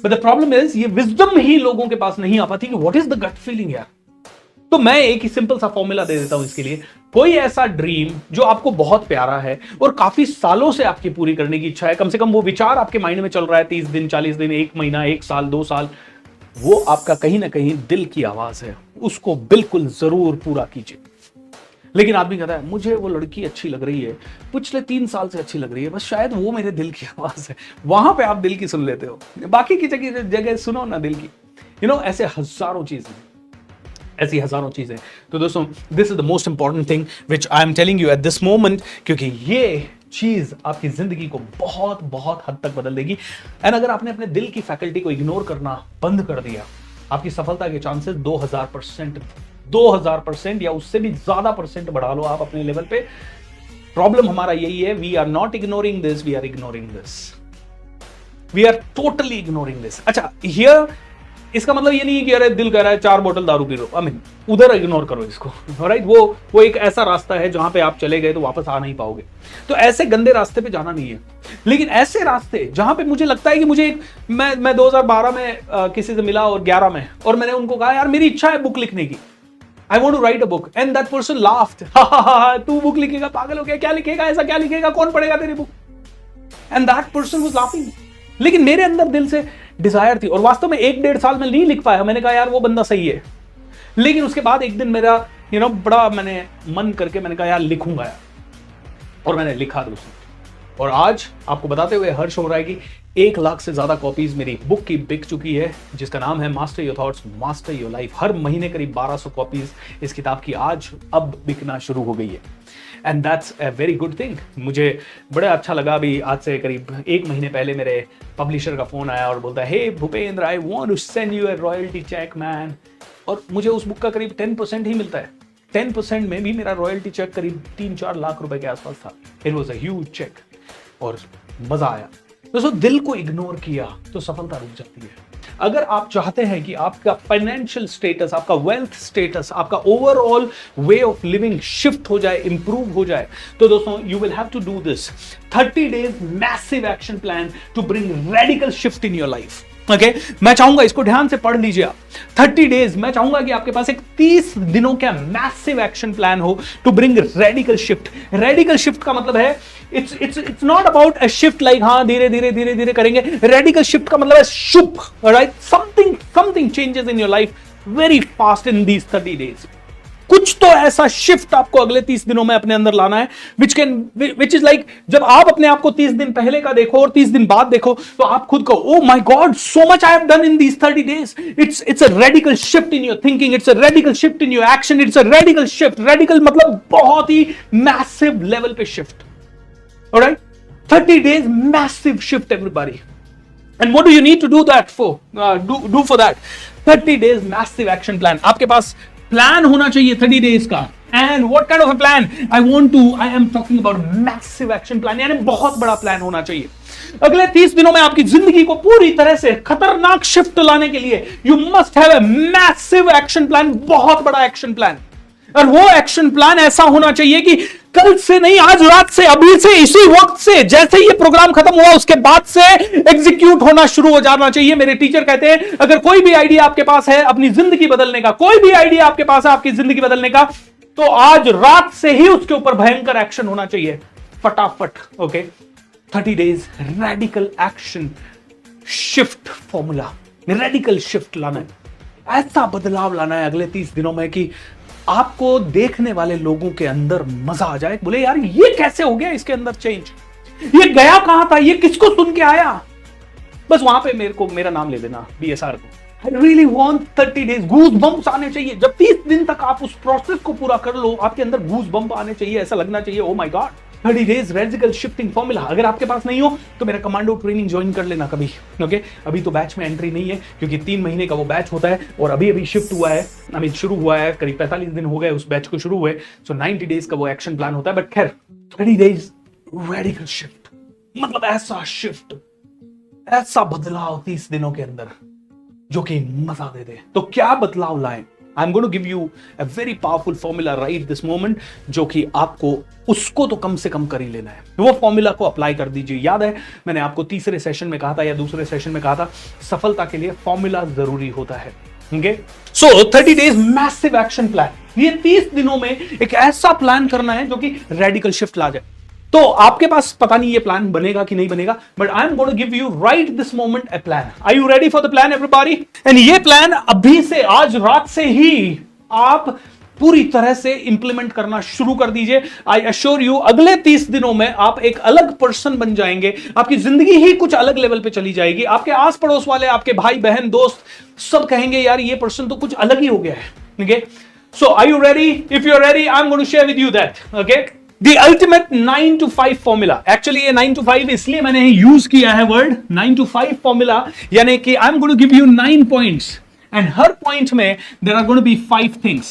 But the problem is ये wisdom ही लोगों के पास नहीं आ पाती कि what is the gut feeling यार। तो मैं एक ही सिंपल सा फॉर्मूला दे देता हूं इसके लिए। कोई ऐसा ड्रीम जो आपको बहुत प्यारा है और काफी सालों से आपकी पूरी करने की इच्छा है, कम से कम वो विचार आपके माइंड में चल रहा है 30 दिन, 40 दिन, 1 महीना, 1 साल, 2 साल, वो आपका कहीं ना कहीं दिल की आवाज है, उसको बिल्कुल जरूर पूरा कीजिए। लेकिन आदमी कहता है मुझे वो लड़की अच्छी लग रही है, पिछले 3 साल से अच्छी लग रही है, बस शायद वो मेरे दिल की आवाज है। वहां पे आप दिल की सुन लेते हो, बाकी की जगह सुनो ना दिल की। ऐसे हजारों चीजें, ऐसी हजारों चीजें। तो दोस्तों, this is the most important thing which I am telling you at this moment, क्योंकि ये चीज आपकी जिंदगी को बहुत बहुत हद तक बदल देगी। एंड अगर आपने अपने दिल की फैकल्टी को इग्नोर करना बंद कर दिया, आपकी सफलता के चांसेस 2000% या उससे भी ज्यादा परसेंट बढ़ा लो आप अपने लेवल पे। प्रॉब्लम हमारा यही है, we are not ignoring this, we are ignoring this, we are totally ignoring this. अच्छा, हियर इसका मतलब ये नहीं है कि अरे दिल कह रहा है 4 बोतल दारू पी लो, आई मीन उधर इग्नोर करो इसको, राइट। वो एक ऐसा रास्ता है जहां पे आप चले गए तो वापस आ नहीं पाओगे, तो ऐसे गंदे रास्ते पे जाना नहीं है। लेकिन ऐसे रास्ते जहां पे मुझे लगता है कि मुझे मैं 2012 में किसी से मिला और 11 में, और मैंने उनको कहा यार मेरी इच्छा है बुक लिखने की, I want to write a book, and that person laughed, तू बुक लिखेगा, पागल हो गया, क्या लिखेगा, ऐसा क्या लिखेगा, कौन पढ़ेगा तेरी book, and that person was laughing. लेकिन मेरे अंदर दिल से डिजायर थी, और वास्तव में 1-1.5 साल में नहीं लिख पाया। मैंने कहा यार वो बंदा सही है, लेकिन उसके बाद एक दिन मेरा बड़ा मैंने मन करके मैंने कहा यार लिखूंगा यार, और मैंने लिखा दोस्तों। और आज आपको बताते हुए हर्ष हो रहा है कि 1 लाख से ज्यादा कॉपीज मेरी बुक की बिक चुकी है, जिसका नाम है master your thoughts master your life. हर महीने करीब 1200 कॉपीज इस किताब की आज अब बिकना शुरू हो गई है, and that's a very good thing. मुझे बड़ा अच्छा लगा, अभी आज से करीब 1 महीने पहले मेरे पब्लिशर का फोन आया और बोलता है hey Bhupendra, I want to send you a royalty cheque man. और मुझे उस बुक का करीब 10% ही मिलता है, 10% में भी मेरा रॉयल्टी चेक करीब 3-4 लाख रुपए के आसपास था। It was a huge cheque, और मजा आया। दोस्तों, दिल को इग्नोर किया तो सफलता रुक जाती है। अगर आप चाहते हैं कि आपका फाइनेंशियल स्टेटस, आपका वेल्थ स्टेटस, आपका overall way of living shift हो जाए, इंप्रूव हो जाए, तो दोस्तों you will have to do this 30 days massive action plan to bring radical shift in your life. Okay, मैं चाहूंगा इसको ध्यान से पढ़ लीजिए आप। 30 डेज, मैं चाहूंगा कि आपके पास एक 30 दिनों का मैसिव एक्शन प्लान हो to bring radical shift. Radical shift का मतलब है it's not about a shift like हाँ धीरे धीरे धीरे धीरे करेंगे। रेडिकल शिफ्ट का मतलब है शुभ, right, something changes in your life very fast in these 30 days. कुछ तो ऐसा शिफ्ट आपको अगले 30 दिनों में अपने अंदर लाना है, विच इज लाइक जब आप अपने आप को 30 दिन पहले का देखो और 30 दिन बाद देखो, तो आप खुद को oh my God, so much I have done in these 30 days. It's a radical shift in your thinking, it's a radical shift in your action, it's a radical shift. Radical मतलब बहुत ही मैसिव लेवल पे shift, alright. 30 days massive shift everybody, and what do you need to do that for? Do for that 30 days massive action plan. आपके पास plan होना चाहिए 30 days का। And what kind of a plan? I am talking about massive action plan, यानी बहुत बड़ा plan होना चाहिए। अगले 30 दिनों में आपकी जिंदगी को पूरी तरह से खतरनाक शिफ्ट लाने के लिए you must have a massive action plan, बहुत बड़ा एक्शन प्लान। और वो एक्शन प्लान ऐसा होना चाहिए कि कल से नहीं, आज रात से, अभी से, इसी वक्त से, जैसे ये प्रोग्राम खत्म हुआ उसके बाद से एग्जीक्यूट होना शुरू हो जाना चाहिए। मेरे टीचर कहते हैं अगर कोई भी आइडिया आपके पास है अपनी जिंदगी बदलने का, कोई भी आइडिया आपके पास है आपकी जिंदगी बदलने का, तो आज रात से ही उसके ऊपर भयंकर एक्शन होना चाहिए, फटाफट। Okay, 30 days radical action shift formula, radical shift लाना है, ऐसा बदलाव लाना है अगले 30 दिनों में कि आपको देखने वाले लोगों के अंदर मजा आ जाए, बोले यार ये कैसे हो गया इसके अंदर चेंज, ये गया कहां था, ये किसको सुन के आया। बस वहां पे मेरा नाम ले देना, BSR को। I really want 30 days, goose bumps आने चाहिए। जब 30 दिन तक आप उस प्रोसेस को पूरा कर लो, आपके अंदर गूज बम्प आने चाहिए, ऐसा लगना चाहिए oh my God 30 days radical shifting formula. अगर आपके पास नहीं हो तो मेरा कमांडो ट्रेनिंग ज्वाइन कर लेना कभी। ओके, अभी तो बैच में एंट्री नहीं है क्योंकि 3 महीने का वो बैच होता है और अभी शिफ्ट हुआ है, अभी शुरू हुआ है, करीब 45 दिन हो गए उस बैच को शुरू हुए। सो 90 days का वो एक्शन प्लान होता है, बट खैर 30 days रेडिकल शिफ्ट मतलब ऐसा शिफ्ट, ऐसा बदलाव 30 दिनों के अंदर जो कि मजा दे दे। तो क्या बदलाव लाएं? I am going to give you a very powerful formula right this moment, जो कि आपको उसको तो कम से कम कर ही लेना है। वो फॉर्मूला को अप्लाई कर दीजिए। याद है मैंने आपको तीसरे सेशन में कहा था या दूसरे सेशन में कहा था, सफलता के लिए फॉर्मूला जरूरी होता है। ओके, सो 30 डेज मैसिव एक्शन प्लान। ये 30 दिनों में एक ऐसा प्लान करना है जो कि रेडिकल शिफ्ट ला जाए। तो आपके पास पता नहीं ये प्लान बनेगा कि नहीं बनेगा, but I am going to give you right this moment a plan. Are you ready for the plan everybody? And ये प्लान अभी से, आज रात से ही आप पूरी तरह से इंप्लीमेंट करना शुरू कर दीजिए। आई अश्योर यू, अगले 30 दिनों में आप एक अलग पर्सन बन जाएंगे। आपकी जिंदगी ही कुछ अलग लेवल पे चली जाएगी। आपके आस पड़ोस वाले, आपके भाई बहन दोस्त सब कहेंगे यार ये पर्सन तो कुछ अलग ही हो गया है। Okay, so are you ready? If you are ready, I am going to share with you that. Okay, The ultimate 9 to 5 formula. Actually ये 9 to 5 इसलिए मैंने यूज किया है वर्ड 9 to 5 formula, यानी कि I am going to give you 9 points and हर point में there are going to be 5 things,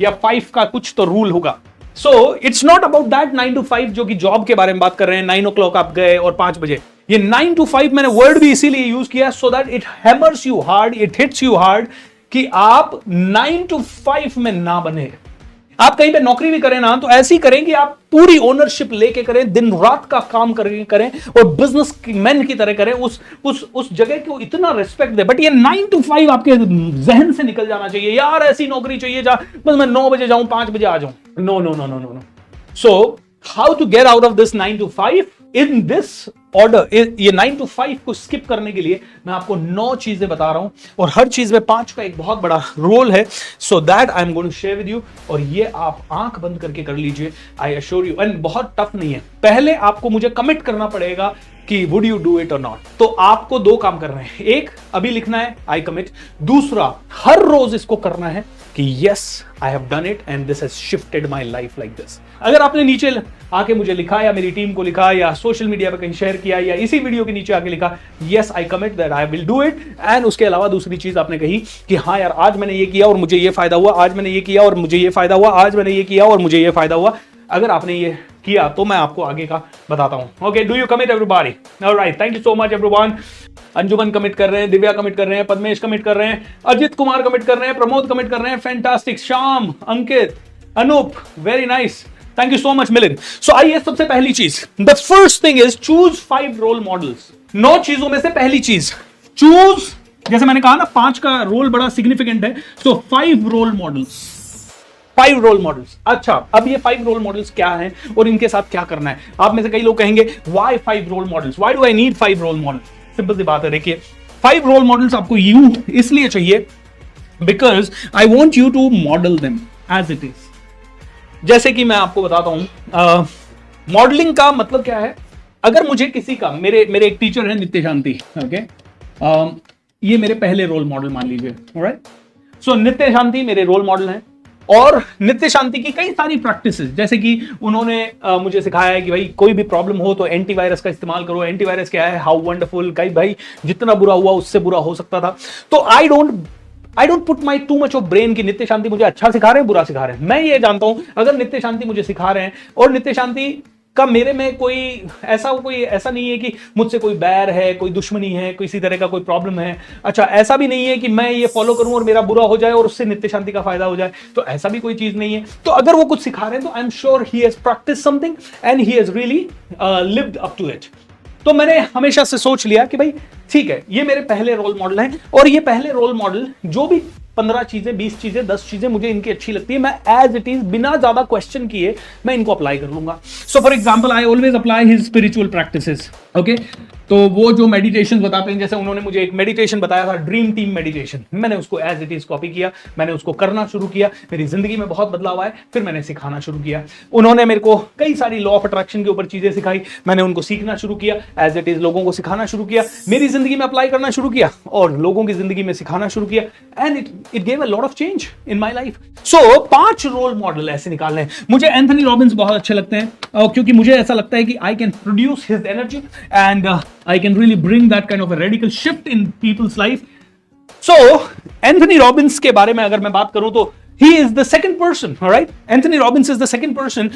या 5 का कुछ तो रूल होगा। So it's not about that 9 to 5 जो कि जॉब के बारे में बात कर रहे हैं, 9 o'clock आप गए और 5 बजे। ये 9 to 5 मैंने वर्ड भी इसीलिए यूज किया so that it hammers you hard, it hits you hard कि आप 9 to 5 में ना बने। आप कहीं पे नौकरी भी करें ना तो ऐसी करें कि आप पूरी ओनरशिप लेके करें, दिन रात का काम करें और बिजनेस मैन की तरह करें, उस जगह को इतना रिस्पेक्ट दे। बट ये 9 to 5 आपके जहन से निकल जाना चाहिए। यार ऐसी नौकरी चाहिए जा बस मैं 9 बजे जाऊं 5 बजे आ जाऊं। No no no no no no. So how to get out of this 9 to 5 in this order? ये 9 to 5 को स्किप करने के लिए मैं आपको 9 चीजें बता रहा हूं और हर चीज में 5 का एक बहुत बड़ा रोल है। So that I am going to share with you, और ये आप आंख बंद करके कर लीजिए। आई अश्योर यू, एंड बहुत टफ नहीं है। पहले आपको मुझे कमिट करना पड़ेगा कि वुड यू डू इट और नॉट। तो आपको 2 काम करना है। एक, अभी लिखना है आई कमिट। दूसरा, हर रोज इसको करना है कि yes I have done it and this has shifted my life like this. अगर आपने नीचे आके मुझे लिखा या मेरी टीम को लिखा या सोशल मीडिया पे कहीं शेयर किया या इसी वीडियो के नीचे आके लिखा yes I commit that I will do it, and उसके अलावा दूसरी चीज आपने कही कि हाँ यार आज मैंने ये किया और मुझे ये फायदा हुआ, आज मैंने ये किया और मुझे ये फायदा हुआ, आज मैंने ये किया और मुझे ये फायदा हुआ, अगर आपने ये किया तो मैं आपको आगे का बताता हूं। Okay, do you commit everybody? Alright, thank you so much everyone. Anjuman commit कर रहे हैं, दिव्या कमिट कर रहे हैं, पद्मेश कमिट कर रहे हैं, अजित कुमार कमिट कर रहे हैं, प्रमोद कमिट कर रहे हैं, fantastic, Shyam, Ankit, Anoop, very nice, thank you so much Milind. So आइए सबसे पहली चीज, the first thing is choose 5 role models. 9 चीजों में से पहली चीज चूज, जैसे मैंने कहा ना 5 का रोल बड़ा सिग्निफिकेंट है, so 5 role models. 5 role models. अच्छा, अब ये 5 रोल मॉडल्स क्या हैं और इनके साथ क्या करना है? आप में से कई लोग कहेंगे why 5 role models, why do I need 5 role models? Simple सी बात है, देखिए 5 रोल मॉडल्स आपको यूं इसलिए चाहिए because I want you to model them as it is. जैसे कि मैं आपको बताता हूं मॉडलिंग का मतलब क्या है। अगर मुझे किसी का, मेरे एक टीचर है नित्य शांति, ओके, ये मेरे पहले रोल मॉडल मान लीजिए, ऑलराइट। सो नित्य शांति मेरे रोल मॉडल हैं और नित्य शांति की कई सारी प्रैक्टिसेस, जैसे कि उन्होंने मुझे सिखाया है कि भाई कोई भी प्रॉब्लम हो तो एंटीवायरस का इस्तेमाल करो। एंटीवायरस क्या है? हाउ वंडरफुल, भाई जितना बुरा हुआ उससे बुरा हो सकता था। तो I don't put my too much of brain कि नित्य शांति मुझे अच्छा सिखा रहे हैं बुरा सिखा रहे हैं। मैं ये जानता हूं अगर नित्य शांति मुझे सिखा रहे हैं और नित्य शांति का मेरे में कोई ऐसा नहीं है कि मुझसे कोई बैर है, कोई दुश्मनी है, किसी तरह का कोई प्रॉब्लम है। अच्छा, ऐसा भी नहीं है कि मैं ये फॉलो करूं और मेरा बुरा हो जाए और उससे नित्य शांति का फायदा हो जाए, तो ऐसा भी कोई चीज नहीं है। तो अगर वो कुछ सिखा रहे हैं तो I am sure he has practice something and he has really lived up to it. तो मैंने हमेशा से सोच लिया कि भाई ठीक है, ये मेरे पहले रोल मॉडल हैं और ये पहले रोल मॉडल जो भी 15 चीजें, 20 चीजें, 10 चीजें मुझे इनकी अच्छी लगती है, मैं एज इट इज बिना ज्यादा क्वेश्चन किए मैं इनको अप्लाई कर लूंगा। So for example I always apply his spiritual practices. Okay, तो वो जो मेडिटेशन बताते हैं, जैसे उन्होंने मुझे एक मेडिटेशन बताया था, ड्रीम टीम मेडिटेशन, मैंने उसको एज इट इज कॉपी किया, मैंने उसको करना शुरू किया, मेरी जिंदगी में बहुत बदलाव आया, फिर मैंने सिखाना शुरू किया। उन्होंने मेरे को कई सारी लॉ ऑफ अट्रैक्शन के ऊपर चीजें सिखाई, मैंने उनको सीखना शुरू किया, एज इट इज लोगों को सिखाना शुरू किया, मेरी जिंदगी में अप्लाई करना शुरू किया और लोगों की जिंदगी में सिखाना शुरू किया, and it gave a lot of change in my life. So 5 role model ऐसे निकालने हैं। मुझे एंथनी रॉबिन्स बहुत अच्छे लगते हैं क्योंकि मुझे ऐसा लगता है कि I can produce his energy and I can really bring that kind of a radical shift in people's life. So, Anthony Robbins के बारे में अगर मैं बात करूं तो he is the second person, all right? Anthony Robbins is the second person.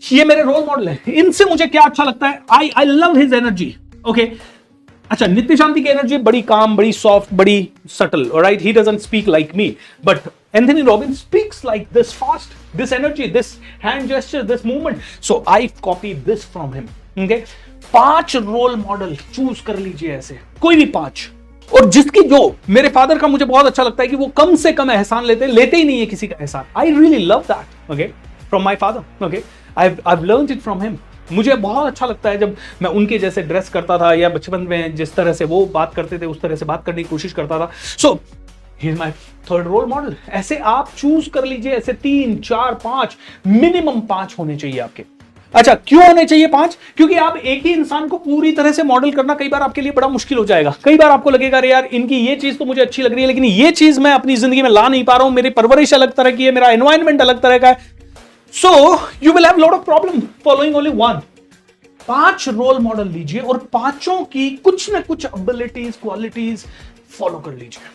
ये मेरे रोल मॉडल है। इनसे मुझे क्या अच्छा लगता है? I love his energy. Okay? अच्छा, नित्य शांति की एनर्जी बड़ी काम, बड़ी सॉफ्ट, बड़ी subtle, alright? He doesn't speak like me, but Anthony Robbins speaks like this fast, this energy, this hand gesture, this movement. So I copy this from him. Okay? 5 role model choose कर लीजिए ऐसे, कोई भी 5, और जिसकी जो मेरे father का मुझे बहुत अच्छा लगता है कि वो कम से कम एहसान लेते ही नहीं है किसी का एहसान. I really love that. Okay, from my father. Okay, I learn it from him. मुझे बहुत अच्छा लगता है जब मैं उनके जैसे ड्रेस करता था या बचपन में जिस तरह से वो बात करते थे उस तरह से बात करने की कोशिश करता था. So he is my 3rd role model. ऐसे आप चूज कर लीजिए, ऐसे 3, 4, 5, मिनिमम 5 होने चाहिए आपके. अच्छा, क्यों होने चाहिए 5? क्योंकि आप एक ही इंसान को पूरी तरह से मॉडल करना कई बार आपके लिए बड़ा मुश्किल हो जाएगा. कई बार आपको लगेगा अरे यार इनकी ये चीज तो मुझे अच्छी लग रही है, लेकिन ये चीज मैं अपनी जिंदगी में ला नहीं पा रहा हूं, मेरी परवरिश अलग तरह की है, मेरा एनवायरनमेंट अलग तरह का है. So you will have lot of problem following only 1. 5 role model लीजिए और 5 की कुछ ना कुछ एबिलिटीज, क्वालिटीज फॉलो कर लीजिए.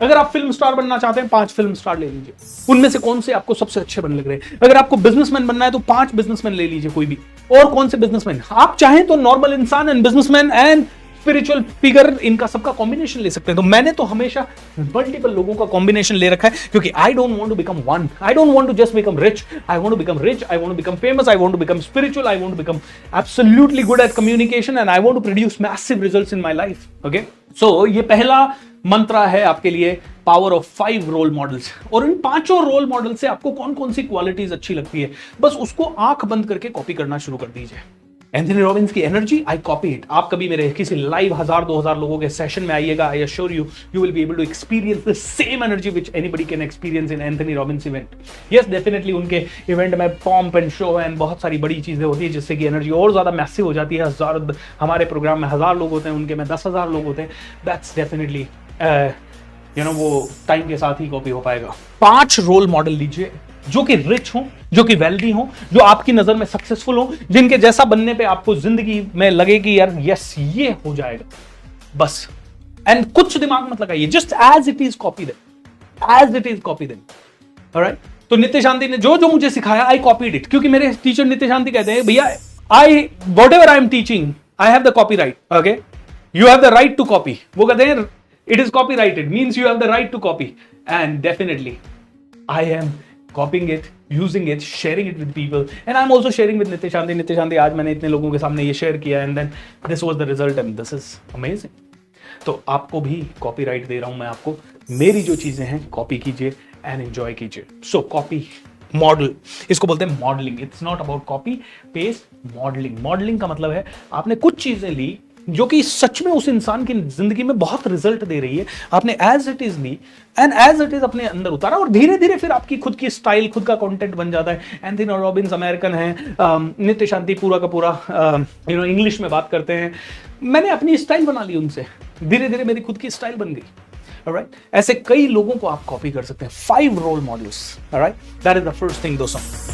अगर आप फिल्म स्टार बनना चाहते हैं, 5 फिल्म स्टार ले लीजिए. उनमें से कौन से आपको सबसे अच्छे बनने लग रहे हैं. अगर आपको बिजनेसमैन बनना है तो 5 बिजनेसमैन ले लीजिए कोई भी. और कौन से बिजनेसमैन आप चाहें तो नॉर्मल इंसान and businessman and spiritual figure, इनका सबका कॉम्बिनेशन ले सकते हैं. तो मैंने तो हमेशा मल्टीपल लोगों का कॉम्बिनेशन ले रखा है, क्योंकि I don't want to become one. I don't want to just become rich. I want to become rich, I want to become famous, I want to become spiritual, I want to become absolutely good at communication and I want to produce massive results in my life. Okay, so ये पहला मंत्रा है आपके लिए, power of 5 role models. और इन 5 role model से आपको कौन कौन सी क्वालिटीज अच्छी लगती है, बस उसको आंख बंद करके कॉपी करना शुरू कर दीजिए. एंथनी रॉबिन्स की एनर्जी, आई कॉपी इट. आप कभी मेरे किसी लाइव 1000-2000 लोगों के सेशन में आइएगा, I assure you, you will be able to experience the same energy which anybody can experience in Anthony Robbins event. Yes, definitely उनके इवेंट में पॉम्प एंड शो एंड बहुत सारी बड़ी चीजें होती है जिससे कि एनर्जी और ज्यादा मैसिव हो जाती है. हमारे प्रोग्राम में 1000 लोग होते हैं, उनके में 10,000 लोग होते हैं. दैट्स डेफिनेटली वो टाइम के साथ ही कॉपी हो पाएगा. 5 रोल मॉडल लीजिए जो कि रिच हो, जो कि वेल्दी हो, जो आपकी नजर में सक्सेसफुल हो, जिनके जैसा बनने पे आपको जिंदगी में लगे कि यार यस ये हो जाएगा बस. एंड कुछ दिमाग मत लगाइए, just as it is copy them, as it is copy them. Alright, तो नित्य शांति ने जो जो मुझे सिखाया आई कॉपीड इट. क्योंकि मेरे टीचर नित्य शांति कहते हैं भैया I whatever I am teaching I have the copyright. Okay, you have the right to copy. वो कहते हैं it is copyrighted, means you have the right to copy. And definitely I am copying it, using it, sharing it with people, and I'm also sharing with Nitya Shanti. Nitya Shanti, आज मैंने इतने लोगों के सामने ये share किया and then this was the result and this is amazing. तो आपको भी कॉपीराइट दे रहा हूं मैं आपको. मेरी जो चीजें हैं कॉपी कीजिए एंड एंजॉय कीजिए. सो कॉपी मॉडल, इसको बोलते हैं modelling. It's not about copy paste, modelling. Modelling का मतलब है आपने कुछ चीजें ली जो कि सच में उस इंसान की जिंदगी में बहुत रिजल्ट दे रही है, आपने एज इट इज ली एंड एज इट इज अपने अंदर उतारा, और धीरे धीरे फिर आपकी खुद की स्टाइल, खुद का कंटेंट बन जाता है. एंथनी रॉबिन्स अमेरिकन है, नित्य शांति पूरा का पूरा इंग्लिश में बात करते हैं. मैंने अपनी स्टाइल बना ली उनसे, धीरे धीरे मेरी खुद की स्टाइल बन गई. ऑलराइट, ऐसे कई लोगों को आप कॉपी कर सकते हैं. 5 role models. Alright, that is the first thing दोस्तों.